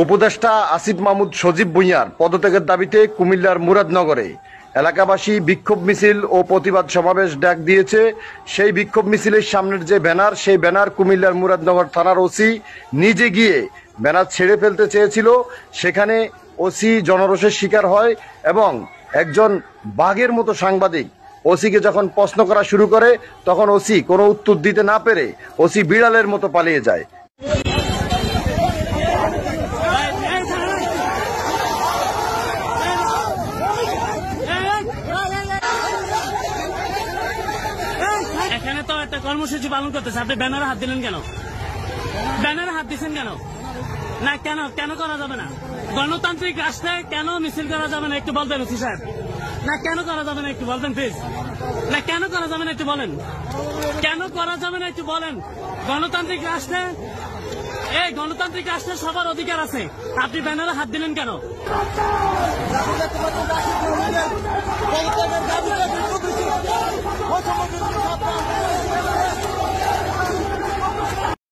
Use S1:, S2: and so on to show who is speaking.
S1: উপদেষ্টা আসিফ মাহমুদ সজীব ভুঁইয়ার পদত্যাগের দাবিতে কুমিল্লার মুরাদনগরে এলাকাবাসী বিক্ষোভ মিছিল ও প্রতিবাদ সমাবেশ ডাক দিয়েছে। সেই বিক্ষোভ মিছিলের সামনের যে ব্যানার, সেই ব্যানার কুমিল্লার মুরাদনগর থানার ওসি নিজে গিয়ে ব্যানার ছেড়ে ফেলতে চেয়েছিল। সেখানে ওসি জনরোষের শিকার হয় এবং একজন বাঘের মতো সাংবাদিক ওসিকে যখন প্রশ্ন করা শুরু করে, তখন ওসি কোনো উত্তর দিতে না পেরে ওসি বিড়ালের মতো পালিয়ে যায়।
S2: এখানে তো একটা কর্মসূচি পালন করতেছে, আপনি ব্যানারে হাত দিলেন কেন? ব্যানারে হাত দিচ্ছেন কেন? না কেন কেন করা যাবে না? গণতান্ত্রিক রাষ্ট্রে কেন মিছিল করা যাবে না একটু বলবেন ওসি সাহেব? না কেন করা যাবে না একটু বলবেন প্লিজ? না কেন করা যাবে না একটু বলেন? কেন করা যাবে না একটু বলেন? গণতান্ত্রিক রাষ্ট্রে, এই গণতান্ত্রিক রাষ্ট্রে সবার অধিকার আছে, আপনি ব্যানারে হাত দিলেন কেন?